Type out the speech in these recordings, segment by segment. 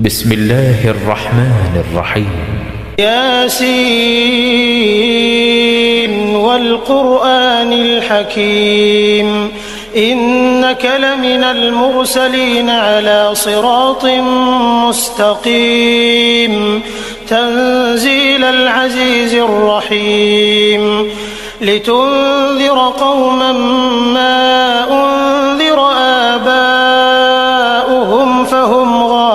بسم الله الرحمن الرحيم. ياسين والقرآن الحكيم إنك لمن المرسلين على صراط مستقيم تنزيل العزيز الرحيم لتنذر قوما ما أنذر آباؤهم فهم غافلون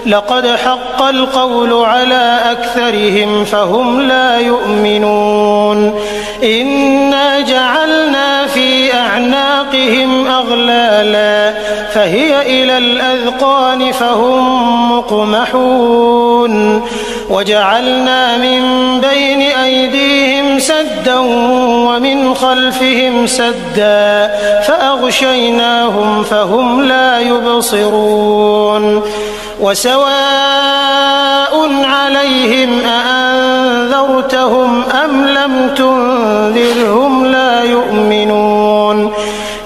لقد حق القول على أكثرهم فهم لا يؤمنون إنا جعلنا في أعناقهم أغلالا فهي إلى الأذقان فهم مقمحون وجعلنا من بين أيديهم سدا ومن خلفهم سدا فأغشيناهم فهم لا يبصرون وسواء عليهم أأنذرتهم أم لم تنذرهم لا يؤمنون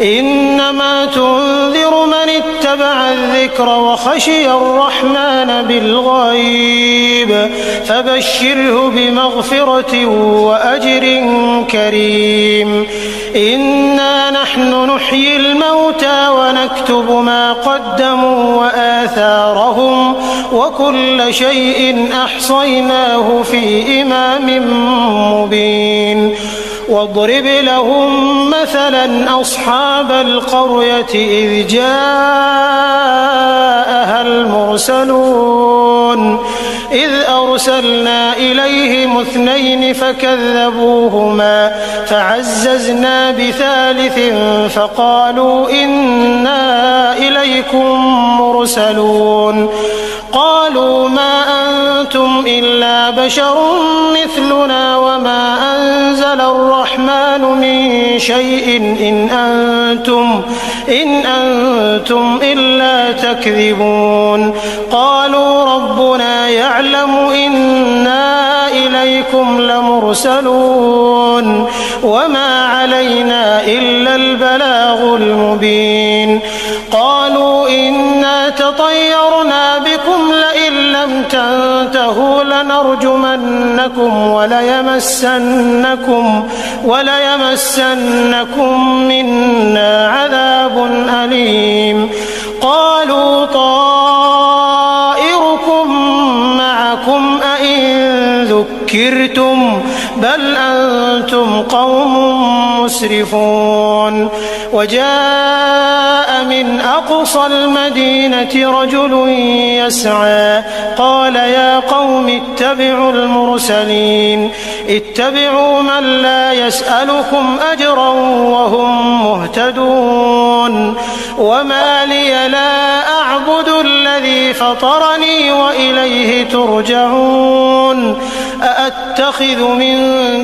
إنما تنذر من اتبع الذكر وخشي الرحمن بالغيب فبشره بمغفرة وأجر كريم إنا نحن نحيي الموتى ونكتب ما قدموا وآثارهم وكل شيء أحصيناه في إمام مبين واضرب لهم مثلا أصحاب القرية إذ جاءها المرسلون إذ أرسلنا إليهم 2 فكذبوهما فعززنا بثالث فقالوا إنا إليكم مرسلون قالوا ما أنتم إلا بشر مثلنا وما أنزل الرحمن من شيء إن أنتم إلا تكذبون قالوا ربنا يعلم إنا إليكم لمرسلون وما علينا إلا البلاغ المبين قالوا إنا تطيرنا بكم لئن لم تنتهوا لنرجمنكم وليمسنكم منا عذاب أليم قالوا طائركم معكم أئن ذكرتم بل أنتم قوم مسرفون وجاء من أقصى المدينة رجل يسعى قال يا قوم اتبعوا المرسلين اتبعوا من لا يسألكم أجرا وهم مهتدون وما لي لا أعبد الذي فطرني وإليه ترجعون أأتخذ من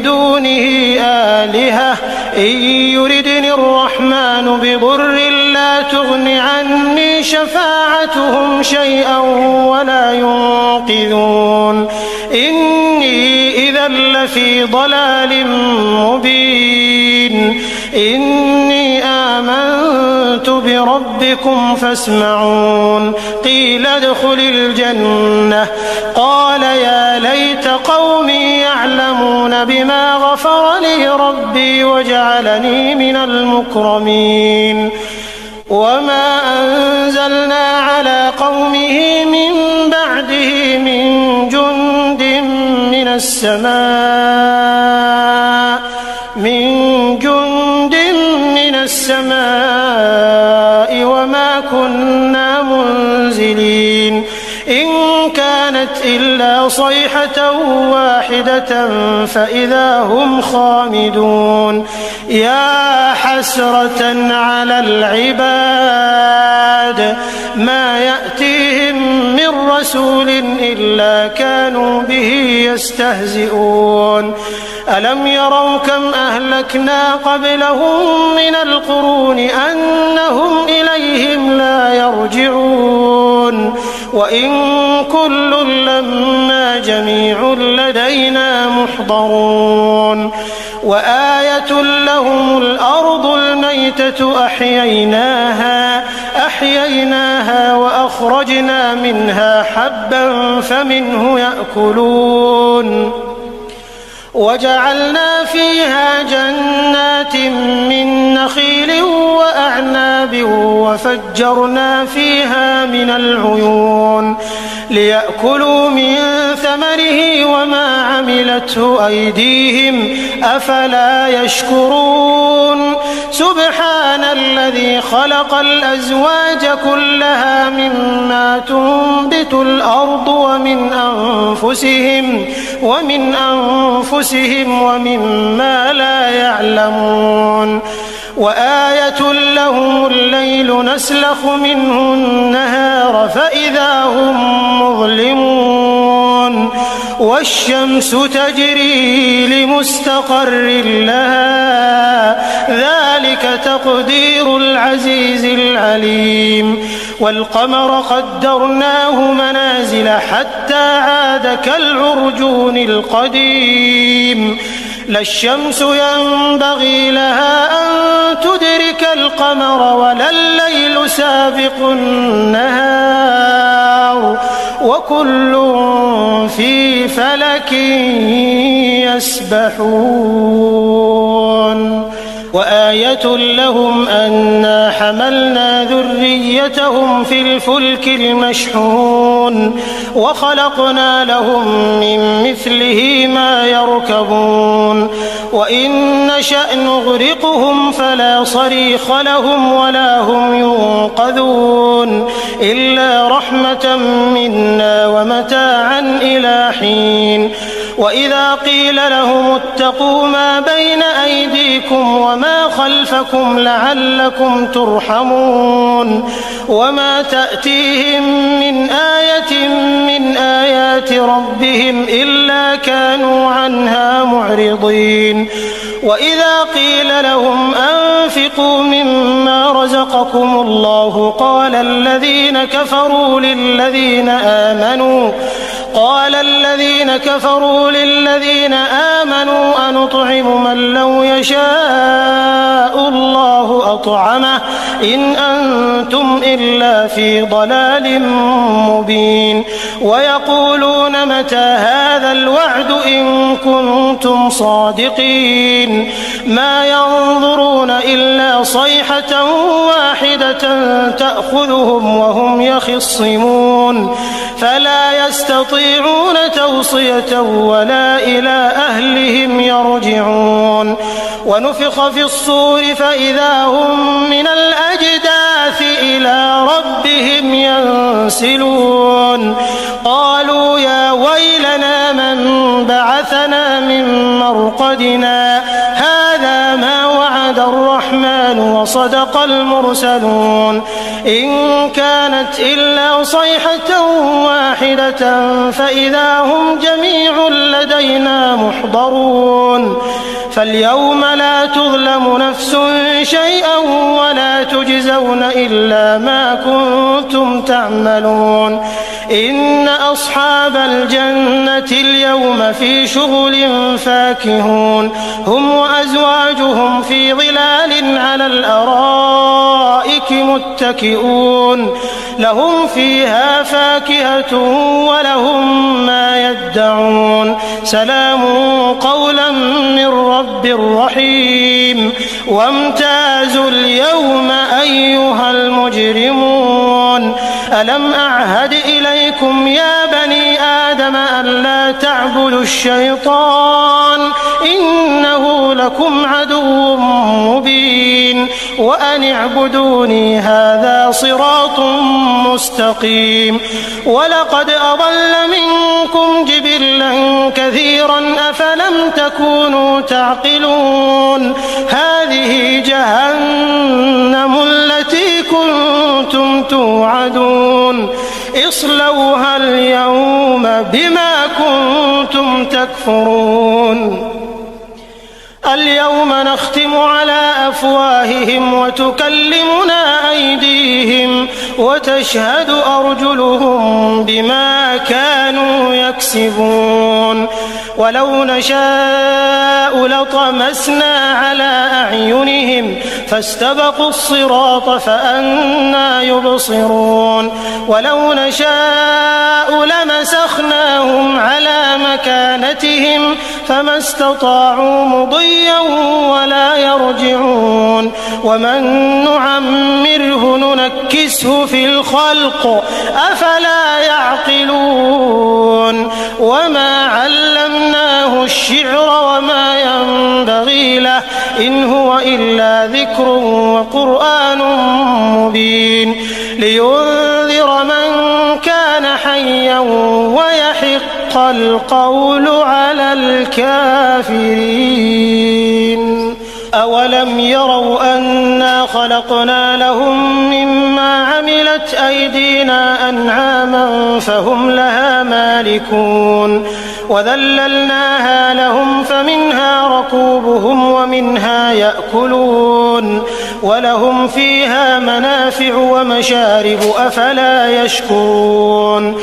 دونه آلهة إن يردني الرحمن بضر لا تغن عني شفاعتهم شيئا ولا ينقذون إني إذا لفي ضلال مبين إني آمنت بربكم فاسمعون قيل ادخل الجنة قال يا ليت قومي يعلمون بما غفر لي ربي وجعلني من المكرمين وما أنزلنا على قومه من بعده من جند من السماء وما كنا منزلين إن كانت إلا صيحة واحدة فإذا هم خامدون يا حسرة على العباد ما يأتيهم من رسول إلا كانوا به يستهزئون ألم يروا كم أهلكنا قبلهم من القرون أنهم إليهم لا يرجعون وإن كل لما جميع لدينا محضرون وآية لهم الأرض الميتة أحييناها وأخرجنا منها حبا فمنه يأكلون وجعلنا فيها جنات من نخيل وأعناب وفجرنا فيها من العيون ليأكلوا من ثمره وما عملته أيديهم أفلا يشكرون سبحان الذي خلق الأزواج كلها مما تنبت الأرض ومن أنفسهم ومما لا يعلمون وآية لهم الليل نسلخ منه النهار فإذا هم مظلمون والشمس تجري لمستقر لها ذلك تقدير العزيز العليم والقمر قدرناه منازل حتى عاد كالعرجون القديم لا الشمس ينبغي لها أن تدرك القمر ولا الليل سابق النهار وكل في فلك يسبحون وآية لهم أنا حملنا ذريتهم في الفلك المشحون وخلقنا لهم من مثله ما يركبون وإن نشأ نغرقهم فلا صريخ لهم ولا هم ينقذون إلا رحمة منا ومتاعا إلى حين وإذا قيل لهم اتقوا ما بين أيديكم وما خلفكم لعلكم ترحمون وما تأتيهم من آية من آيات ربهم إلا كانوا عنها معرضين وإذا قيل لهم أنفقوا مما رزقكم الله قال الذين كفروا للذين آمنوا أنطعم من لو يشاء الله أطعمه إن أنتم إلا في ضلال مبين ويقولون متى هذا الوعد إن كنتم صادقين ما ينظرون إلا صيحة واحدة تأخذهم وهم يخصمون فلا يستطيعون توصية ولا إلى أهلهم يرجعون ونفخ في الصور فإذا هم من الأجداث إلى ربهم ينسلون قالوا يا ويلنا من بعثنا من مرقدنا هذا ما وعد الرحمن وصدق المرسلون إن كانت إلا صيحة واحدة فإذا هم جميع لدينا محضرون فاليوم لا تظلم نفس شيئا ولا تجزون إلا ما كنتم تعملون إن أصحاب الجنة اليوم في شغل فاكهون هم وأزواجهم في ظلال على الأرائك متكئون لهم فيها فاكهة ولهم ما يدعون سلام قولا من رب رحيم وامتازوا اليوم أيها المجرمون ألم أعهد إليكم يا بني آدم ألا تعبدوا الشيطان إنه لكم عدو مبين وأن اعبدوني هذا صراط مستقيم ولقد أضل منكم جبلا كثيرا أفلم تكونوا تعقلون هذه جهنم التي كنتم توعدون اصلوها اليوم بما كنتم تكفرون اليوم نختم على أفواههم وتكلمنا أيديهم وتشهد أرجلهم بما كانوا يكسبون ولو نشاء لطمسنا على أعينهم فاستبقوا الصراط فأنى يبصرون ولو نشاء لمسخناهم على مكانتهم فما استطاعوا مضيا ولا يرجعون ومن نعمره ننكسه في الخلق أفلا يعقلون وما علمناه الشعر وما ينبغي له إن هو إلا ذكر وقرآن مبين لينذر من كان حيا ويحق القول على الكافرين أولم يروا أنا خلقنا لهم مما عملت أيدينا أنعاما فهم لها مالكون وذللناها لهم فمنها ركوبهم ومنها يأكلون ولهم فيها منافع ومشارب أفلا يشكرون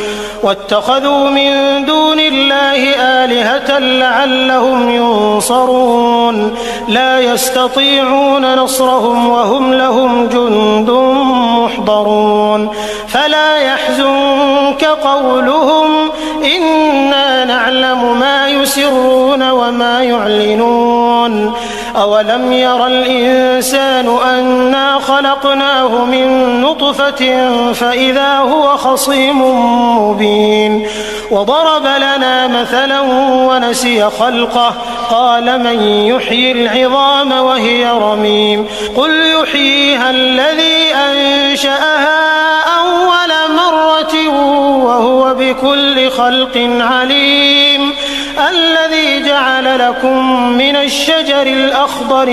واتخذوا من دون الله آلهة لعلهم ينصرون لا يستطيعون نصرهم وهم لهم جند محضرون فلا يحزنك قولهم إنا نعلم ما يسرون وما يعلنون أولم ير الإنسان أنا خلقناه من نطفة فإذا هو خصيم مبين وضرب لنا مثلا ونسي خلقه قال من يحيي العظام وهي رميم قل يحييها الذي أنشأها أول مرة وهو بكل خلق عليم الذي جعل لكم من الشجر الأخضر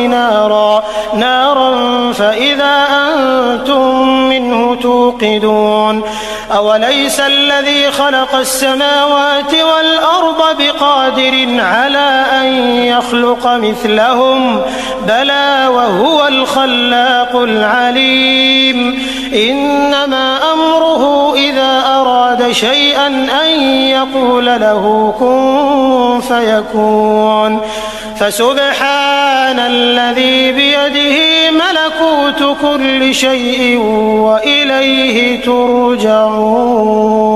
نارا فإذا أنتم منه توقدون أوليس الذي خلق السماوات والأرض بقادر على أن يخلق مثلهم بلى وهو الخلاق العليم إنما أمره إذا أراد شيئا أن يقول له كن فيكون فسبحان الذي بيده ملكوت كل شيء وإليه ترجعون.